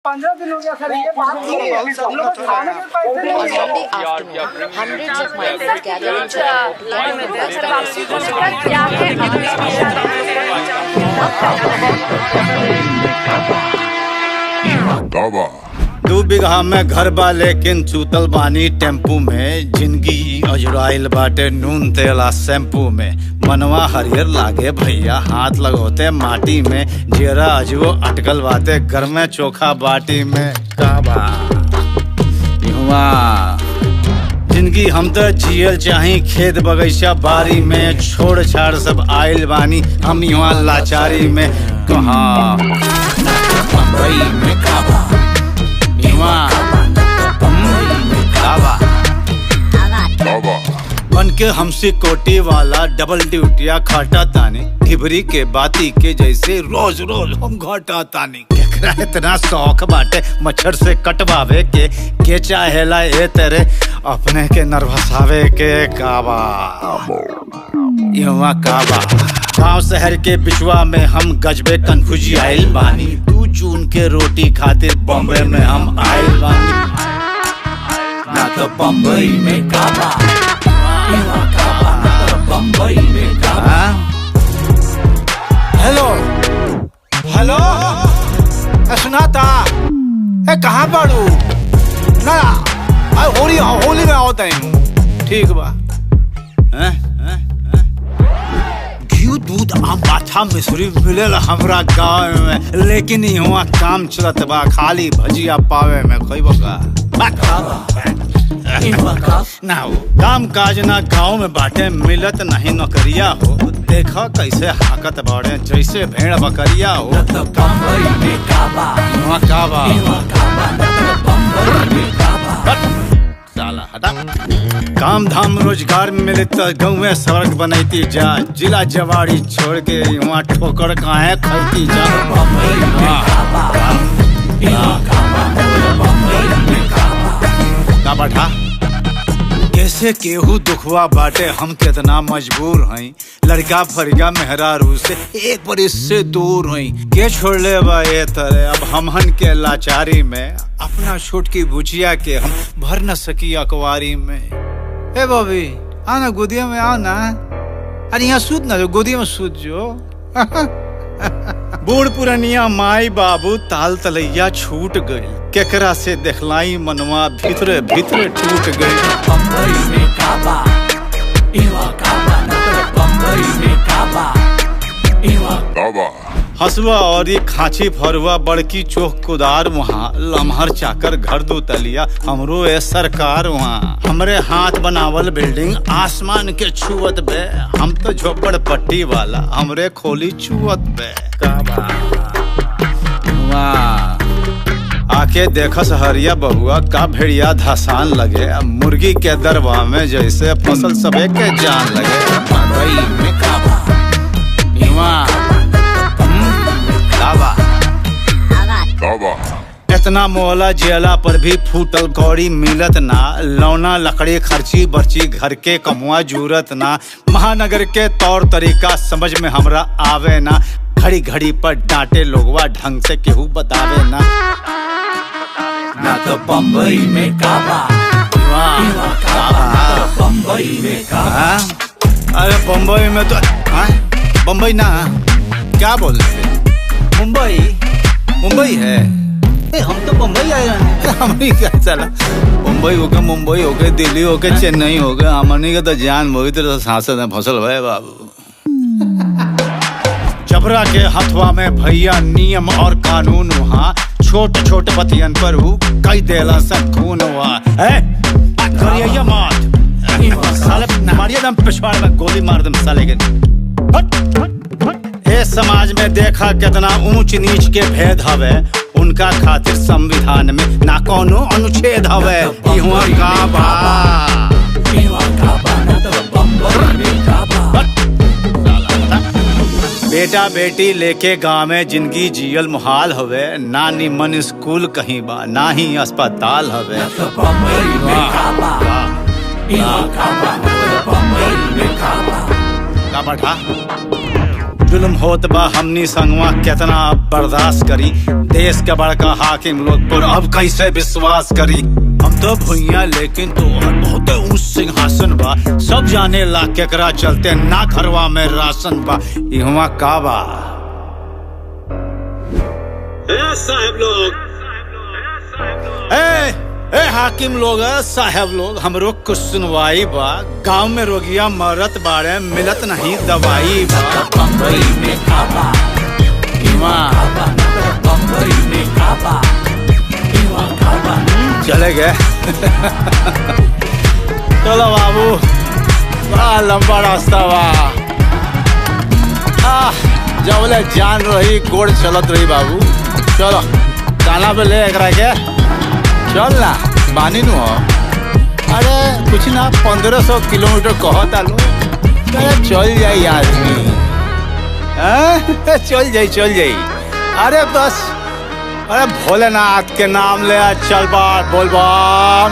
15 दिन हो गया सर, ये बात नहीं है। सब लोग खाने के पैसे नहीं है। Hundreds of migrants gather in Jaipur. 2 बीघा में घर बा लेकिन चूतल बानी टेम्पू में। जिंदगी अजुराइल बाटे नून तेला शैम्पू में। मनवा हरियर लागे भैया हाथ लगोते माटी में। जेरा अजबो अटकल बाटे घर में चोखा बाटी में। काबा जिंदगी हम तो जियल चाही खेत बगीचा बारी में। छोड़ छाड़ सब आइल बानी हम यहाँ लाचारी में। कहाँ बम्बई में काबा बन के हमसे कोटी वाला डबल ड्यूटिया खाटा तानी। ढिबरी के बाती के जैसे रोज रोज हम घाटा तानी। केकरा इतना शौक बाटे मच्छर से कटवावे के चाहेला ए तेरे अपने के नर्वसावे के। काबा युवा काबा गाँव शहर के बिचवा में हम गजबे कन्फ्यूजी आइल बानी। 2 जून के रोटी खातिर बॉम्बे में हम आइल बानी। ना तो बम्बई में काबा, बम्बई में काबा। हेलो हेलो सुनाता है कहाँ पड़ू ना? होली में होता है। ठीक बा। घी दूध आम पाछा मिश्री मिलेला हमरा गाँव में। लेकिन यहाँ काम चलत बा खाली भजिया पावे में। कोई बका ना हो काम काज ना गाँव में बाटे मिलत नहीं नौकरिया हो। देखा कैसे हाकत बाड़े जैसे भेड़ बकरिया हो। साला हटा। काम धाम रोजगार मिले तो गाँव में सड़क बनैती जा। जिला जवाड़ी छोड़ के वहाँ ठोकर काहे खैती जा। का बैठा कैसे केहू दुखवा बाटे हम कितना मजबूर हई। लड़का फरिया मेहरारू से 1 बरिस से दूर हई। के छोड़ ले बा ये तरह अब हमहन के लाचारी में। अपना छोट की बुचिया के हम भर न सकी अकवारी में। ए बॉबी आना गोदिया में आओ ना। अरे यहाँ सूत ना जो गोदिया में सूत जो। बूढ़ पुरनिया माई बाबू ताल तलैया छूट गई। केकरा से देखलाई मनवा भीतरे भीतरे टूट गई। बम्बई में काबा, बम्बई में काबा। हसुआ और ये खांची फरुआ बड़की चोख कुदार वहाँ। लम्हर चाकर घर 2 तलिया हमरो ए सरकार वहाँ। हमरे हाथ बनावल बिल्डिंग आसमान के छुअत बे। हम तो झोपड़ पट्टी वाला हमरे खोली छुअत बे। काबा आके देखस हरिया बहुआ का भेड़िया धसान लगे। मुर्गी के दरवा में जैसे फसल सबे के जान लगे। बम्बई में काबा इतना मोहला जेला पर भी फूटल कौड़ी मिलत ना। लौना लकड़ी खर्ची बर्ची घर के कमुआ जूरत ना। महानगर के तौर तरीका समझ में हमरा आवे ना। घड़ी घड़ी पर डांटे लोगवा ढंग से केहू बतावे ना। ना तो बम्बई में काबा, बम्बई में काबा। अरे बम्बई में तो बम्बई ना क्या बोलते मुंबई है। हम तो बम्बई आए हैं। हमनी क्या चला बम्बई हो गए मुंबई हो गए दिल्ली हो गए चेन्नई हो गए। हमनी के तो जान मोहित सांसद में फसल भाई बाबू। जबरा के हथवा में भैया नियम और कानून वहाँ। छोट छोट बतियन पर वो कई देला सब खून हुआ है। करिया मार साले मारिया दम पिछवाड़ में गोली मार दम साले के। ए समाज में देखा कितना ऊंच नीच के भेद हवे। उनका खातिर संविधान में ना कोनो अनुच्छेद हवे। इहुआ काबा बेटा बेटी लेके गाँव में जिंदगी जियल मुहाल हवे। ना निमन स्कूल कहीं बा ना ही अस्पताल हवे। का बैठा जुल्म होत बा हमनी संगवा केतना बर्दाश्त करी। देश के बड़का हाकिम लोग पर अब कैसे विश्वास करी। हम तो भुइया लेकिन तो बहुत ऊंच सिंहासन बा। सब जाने ला केकरा चलते ना घरवा में राशन बा। इहवा का बा साहब लोग, ए हाकिम लोग, साहब लोग, हमरो कुछ सुनवाई बा। गांव में रोगिया मरत बाड़े, मिलत नहीं दवाई बा। बम्बई में काबा, बम्बई में काबा, काबा। चले गए। चलो बाबू, बड़ा लंबा रास्ता बा। जबले जान रही गोड़ चलत रही बाबू। चलो काना पे ले एकरा के चल ना, बानी नु हो। अरे कुछ ना 1500 किलोमीटर कहता लो। चल जाई आदमी, चल जाई। अरे बस, अरे भोलेनाथ के नाम ले चल बार बोल बम।